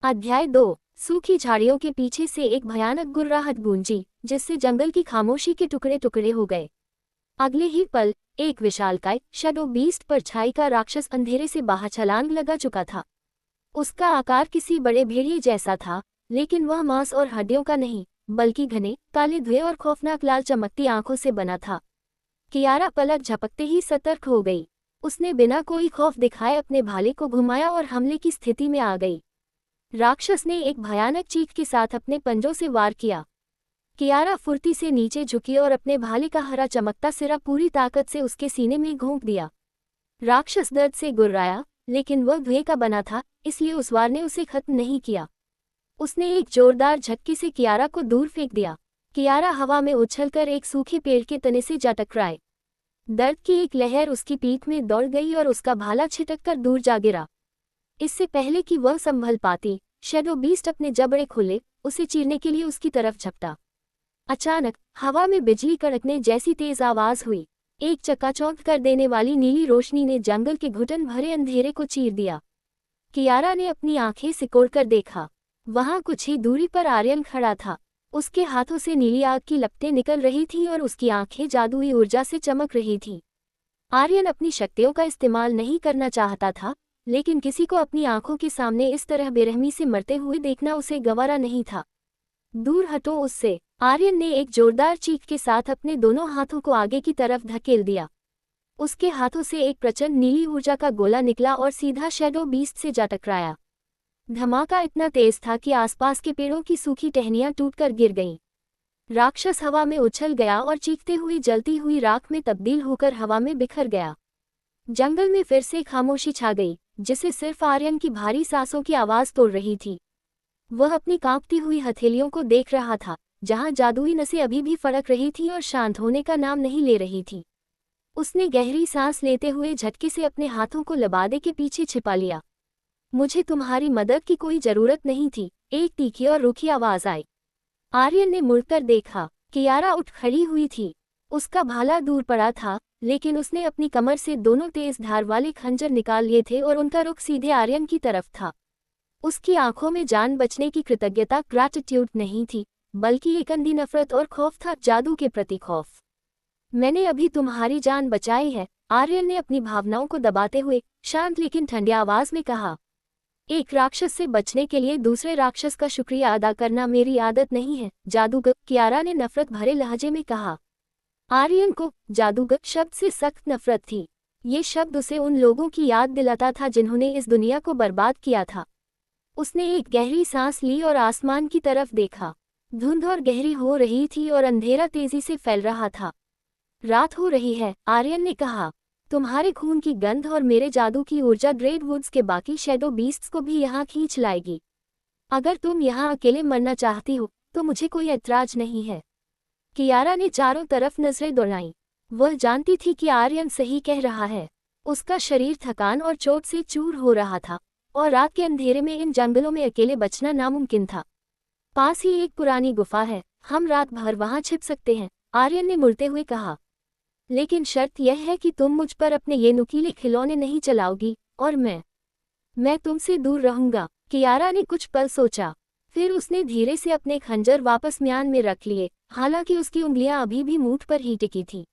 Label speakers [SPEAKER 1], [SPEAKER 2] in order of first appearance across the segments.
[SPEAKER 1] अध्याय 2। सूखी झाड़ियों के पीछे से एक भयानक गुर्राहट गूंजी, जिससे जंगल की खामोशी के टुकड़े टुकड़े हो गए। अगले ही पल एक विशालकाय शैडो बीस्ट परछाई का राक्षस अंधेरे से बाहर छलांग लगा चुका था। उसका आकार किसी बड़े भेड़िए जैसा था, लेकिन वह मांस और हड्डियों का नहीं, बल्कि घने काले धुएं और खौफनाक लाल चमकती आंखों से बना था। कियारा पलक झपकते ही सतर्क हो गई। उसने बिना कोई खौफ दिखाए अपने भाले को घुमाया और हमले की स्थिति में आ गई। राक्षस ने एक भयानक चीख के साथ अपने पंजों से वार किया। कियारा फुर्ती से नीचे झुकी और अपने भाले का हरा चमकता सिरा पूरी ताकत से उसके सीने में घोंप दिया। राक्षस दर्द से गुर्राया, लेकिन वह धुएं का बना था, इसलिए उस वार ने उसे खत्म नहीं किया। उसने एक जोरदार झटके से कियारा को दूर फेंक दिया। कियारा हवा में उछलकर एक सूखे पेड़ के तने से जा टकराए। दर्द की एक लहर उसकी पीठ में दौड़ गई और उसका भाला छिटककर दूर जा गिरा। इससे पहले कि वह संभल पाती, शैडो बीस्ट अपने जबड़े खोले उसे चीरने के लिए उसकी तरफ झपटा। अचानक हवा में बिजली कड़कने जैसी तेज आवाज हुई। एक चकाचौंध कर देने वाली नीली रोशनी ने जंगल के घुटन भरे अंधेरे को चीर दिया। कियारा ने अपनी आंखें सिकोड़कर देखा। वहां कुछ ही दूरी पर आर्यन खड़ा था। उसके हाथों से नीली आग की लपटें निकल रही थीं और उसकी आंखें जादुई ऊर्जा से चमक रही थीं। आर्यन अपनी शक्तियों का इस्तेमाल नहीं करना चाहता था, लेकिन किसी को अपनी आंखों के सामने इस तरह बेरहमी से मरते हुए देखना उसे गवारा नहीं था। दूर हटो उससे, आर्यन ने एक जोरदार चीख के साथ अपने दोनों हाथों को आगे की तरफ धकेल दिया। उसके हाथों से एक प्रचंड नीली ऊर्जा का गोला निकला और सीधा शैडो बीस्ट से जा टकराया। धमाका इतना तेज था कि आसपास के पेड़ों की सूखी टहनियां टूटकर गिर गईं। राक्षस हवा में उछल गया और चीखते हुए जलती हुई राख में तब्दील होकर हवा में बिखर गया। जंगल में फिर से खामोशी छा गई, जिसे सिर्फ आर्यन की भारी सांसों की आवाज तोड़ रही थी। वह अपनी कांपती हुई हथेलियों को देख रहा था, जहां जादुई नसें अभी भी फड़क रही थीं और शांत होने का नाम नहीं ले रही थी। उसने गहरी सांस लेते हुए झटके से अपने हाथों को लबादे के पीछे छिपा लिया। मुझे तुम्हारी मदद की कोई जरूरत नहीं थी, एक तीखी और रूखी आवाज आई। आर्यन ने मुड़कर देखा। कियारा उठ खड़ी हुई थी। उसका भाला दूर पड़ा था, लेकिन उसने अपनी कमर से दोनों तेज धार वाले खंजर निकाल लिए थे और उनका रुख सीधे आर्यन की तरफ था। उसकी आंखों में जान बचने की कृतज्ञता ग्रैटिट्यूड नहीं थी, बल्कि एक अंधी नफरत और खौफ था, जादू के प्रति खौफ। मैंने अभी तुम्हारी जान बचाई है, आर्यन ने अपनी भावनाओं को दबाते हुए शांत लेकिन ठंडी आवाज में कहा। एक राक्षस से बचने के लिए दूसरे राक्षस का शुक्रिया अदा करना मेरी आदत नहीं है, जादूगर, कियारा ने नफरत भरे लहजे में कहा। आर्यन को जादूगर शब्द से सख्त नफरत थी। ये शब्द उसे उन लोगों की याद दिलाता था जिन्होंने इस दुनिया को बर्बाद किया था। उसने एक गहरी सांस ली और आसमान की तरफ देखा। धुंध और गहरी हो रही थी और अंधेरा तेजी से फैल रहा था। रात हो रही है, आर्यन ने कहा। तुम्हारे खून की गंध और मेरे जादू की ऊर्जा ग्रेट वुड्स के बाकी शैडो बीस्ट्स को भी यहाँ खींच लाएगी। अगर तुम यहाँ अकेले मरना चाहती हो तो मुझे कोई ऐतराज नहीं है। कियारा ने चारों तरफ नजरें दौड़ाईं। वह जानती थी कि आर्यन सही कह रहा है। उसका शरीर थकान और चोट से चूर हो रहा था, और रात के अंधेरे में इन जंगलों में अकेले बचना नामुमकिन था। पास ही एक पुरानी गुफा है, हम रात भर वहां छिप सकते हैं, आर्यन ने मुड़ते हुए कहा। लेकिन शर्त यह है कि तुम मुझ पर अपने ये नुकीले खिलौने नहीं चलाओगी, और मैं तुमसे दूर रहूंगा। कियारा ने कुछ पल सोचा, फिर उसने धीरे से अपने खंजर वापस म्यान में रख लिए, हालांकि उसकी उंगलियां अभी भी मूठ पर ही टिकी थीं।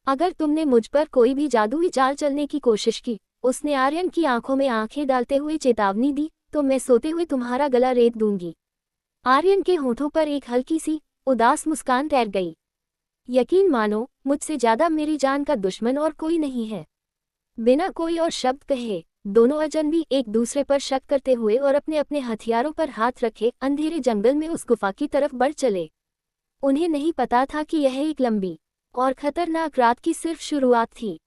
[SPEAKER 1] अगर तुमने मुझ पर कोई भी जादुई चाल चलने की कोशिश की, उसने आर्यन की आंखों में आंखें डालते हुए चेतावनी दी, तो मैं सोते हुए तुम्हारा गला रेत दूंगी। आर्यन के होठों पर एक हल्की सी उदास मुस्कान तैर गई। यकीन मानो, मुझसे ज्यादा मेरी जान का दुश्मन और कोई नहीं है। बिना कोई और शब्द कहे दोनों अजनबी एक दूसरे पर शक करते हुए और अपने अपने हथियारों पर हाथ रखे अंधेरे जंगल में उस गुफा की तरफ बढ़ चले। उन्हें नहीं पता था कि यह एक लंबी और खतरनाक रात की सिर्फ शुरुआत थी।